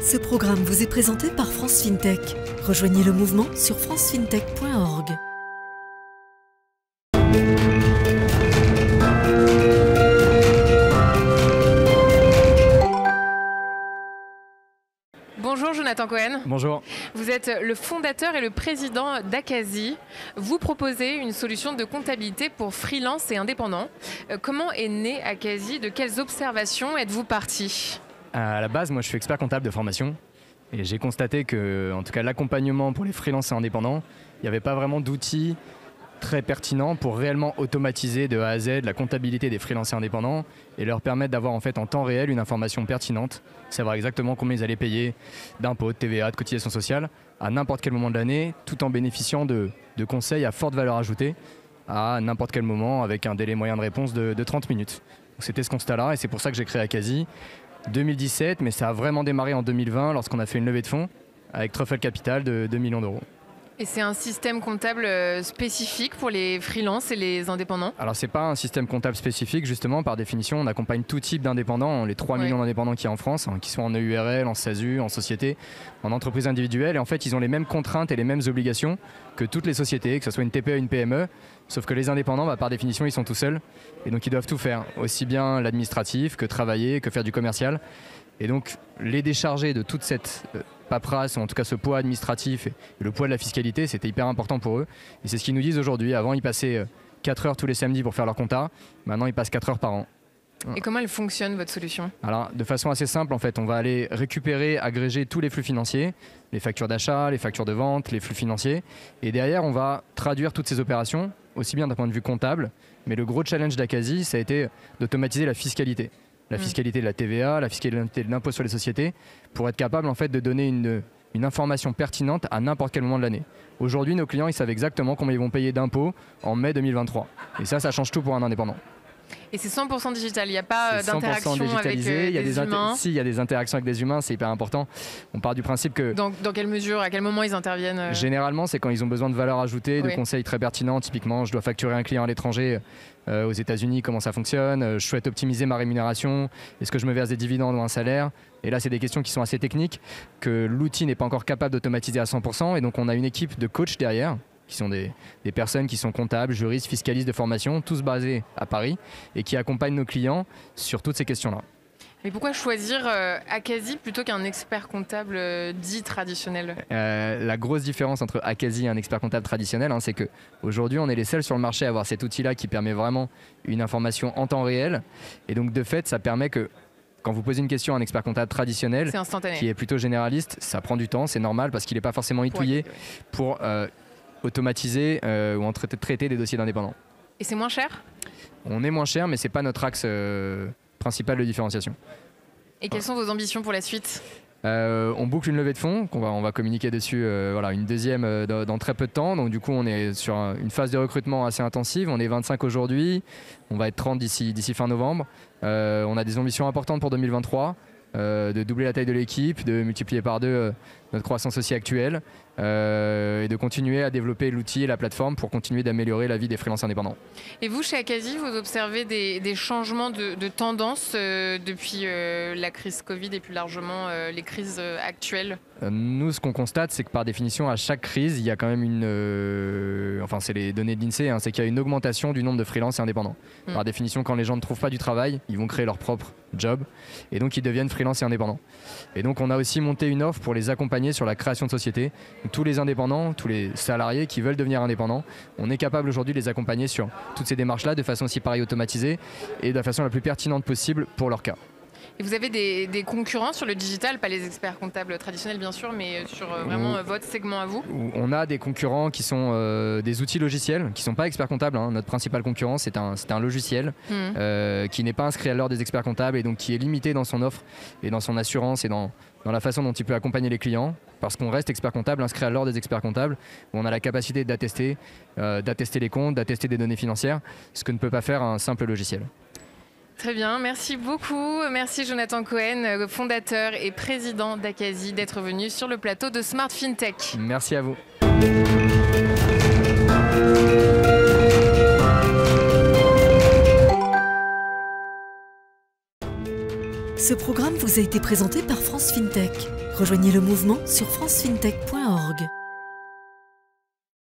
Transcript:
Ce programme vous est présenté par France FinTech. Rejoignez le mouvement sur francefintech.org. Bonjour Jonathan Cohen. Bonjour. Vous êtes le fondateur et le président d'Akazi. Vous proposez une solution de comptabilité pour freelance et indépendants. Comment est né Akazi? De quelles observations êtes-vous parti? À la base, moi je suis expert comptable de formation et j'ai constaté que, en tout cas, l'accompagnement pour les freelances et indépendants, il n'y avait pas vraiment d'outils très pertinents pour réellement automatiser de A à Z la comptabilité des freelances et indépendants et leur permettre d'avoir en fait en temps réel une information pertinente, savoir exactement combien ils allaient payer d'impôts, de TVA, de cotisations sociales à n'importe quel moment de l'année, tout en bénéficiant de conseils à forte valeur ajoutée à n'importe quel moment avec un délai moyen de réponse de 30 minutes. C'était ce constat-là et c'est pour ça que j'ai créé Akazi. 2017, mais ça a vraiment démarré en 2020 lorsqu'on a fait une levée de fonds avec Truffle Capital de 2 millions d'euros. Et c'est un système comptable spécifique pour les freelances et les indépendants? Alors c'est pas un système comptable spécifique, justement par définition on accompagne tout type d'indépendants, les 3 millions d'indépendants qu'il y a en France, qui sont en EURL, en SASU, en société, en entreprise individuelle, et en fait ils ont les mêmes contraintes et les mêmes obligations que toutes les sociétés, que ce soit une TPE, une PME, sauf que les indépendants par définition ils sont tout seuls, et donc ils doivent tout faire, aussi bien l'administratif que travailler, que faire du commercial, et donc les décharger de toute cette paperasse, ou en tout cas ce poids administratif et le poids de la fiscalité, c'était hyper important pour eux. Et c'est ce qu'ils nous disent aujourd'hui. Avant, ils passaient 4 heures tous les samedis pour faire leur compta. Maintenant, ils passent 4 heures par an. Et comment elle fonctionne, votre solution? Alors, de façon assez simple, en fait, on va aller récupérer, agréger tous les flux financiers, les factures d'achat, les factures de vente, les flux financiers. Et derrière, on va traduire toutes ces opérations, aussi bien d'un point de vue comptable. Mais le gros challenge d'Akazi, ça a été d'automatiser la fiscalité. La fiscalité de la TVA, la fiscalité de l'impôt sur les sociétés, pour être capable en fait de donner une information pertinente à n'importe quel moment de l'année. Aujourd'hui, nos clients ils savent exactement combien ils vont payer d'impôts en mai 2023. Et ça change tout pour un indépendant. Et c'est 100% digital, il n'y a pas d'interaction avec des humains? Si, il y a des interactions avec des humains, c'est hyper important. On part du principe que... Dans quelle mesure, à quel moment ils interviennent? Généralement, c'est quand ils ont besoin de valeur ajoutée, de conseils très pertinents. Typiquement, je dois facturer un client à l'étranger, aux États-Unis, comment ça fonctionne, je souhaite optimiser ma rémunération, est-ce que je me verse des dividendes ou un salaire? Et là, c'est des questions qui sont assez techniques, que l'outil n'est pas encore capable d'automatiser à 100%. Et donc, on a une équipe de coachs derrière, qui sont des personnes qui sont comptables, juristes, fiscalistes de formation, tous basés à Paris, et qui accompagnent nos clients sur toutes ces questions-là. Mais pourquoi choisir Akazi plutôt qu'un expert comptable dit traditionnel? La grosse différence entre Akazi et un expert comptable traditionnel, c'est qu'aujourd'hui, on est les seuls sur le marché à avoir cet outil-là qui permet vraiment une information en temps réel. Et donc, de fait, ça permet que quand vous posez une question à un expert comptable traditionnel, qui est plutôt généraliste, ça prend du temps, c'est normal, parce qu'il n'est pas forcément outillé pour automatiser ou traiter des dossiers d'indépendants. Et c'est moins cher? On est moins cher, mais ce n'est pas notre axe principal de différenciation. Et quelles sont vos ambitions pour la suite? On boucle une levée de fonds, on va communiquer dessus, une deuxième dans très peu de temps. Donc du coup, on est sur une phase de recrutement assez intensive. On est 25 aujourd'hui, on va être 30 d'ici fin novembre. On a des ambitions importantes pour 2023. De doubler la taille de l'équipe, de multiplier par 2 notre croissance aussi actuelle et de continuer à développer l'outil et la plateforme pour continuer d'améliorer la vie des freelances indépendants. Et vous, chez Akazi, vous observez des changements de tendance depuis la crise Covid et plus largement les crises actuelles? Nous, ce qu'on constate, c'est que par définition, à chaque crise, il y a quand même c'est les données de l'INSEE, c'est qu'il y a une augmentation du nombre de freelances et indépendants. Par définition, quand les gens ne trouvent pas du travail, ils vont créer leur propre job et donc ils deviennent freelance et indépendants. Et donc on a aussi monté une offre pour les accompagner sur la création de société. Donc, tous les indépendants, tous les salariés qui veulent devenir indépendants, on est capable aujourd'hui de les accompagner sur toutes ces démarches-là de façon aussi pareil automatisée et de la façon la plus pertinente possible pour leur cas. Et vous avez des concurrents sur le digital, pas les experts comptables traditionnels bien sûr, mais sur vraiment votre segment à vous? On a des concurrents qui sont des outils logiciels, qui ne sont pas experts comptables. Notre principal concurrent, c'est un logiciel qui n'est pas inscrit à l'ordre des experts comptables et donc qui est limité dans son offre et dans son assurance et dans la façon dont il peut accompagner les clients. Parce qu'on reste expert comptable, inscrit à l'ordre des experts comptables, où on a la capacité d'attester les comptes, d'attester des données financières, ce que ne peut pas faire un simple logiciel. Très bien, merci beaucoup. Merci Jonathan Cohen, fondateur et président d'Akazi, d'être venu sur le plateau de Smart FinTech. Merci à vous. Ce programme vous a été présenté par France FinTech. Rejoignez le mouvement sur francefintech.org.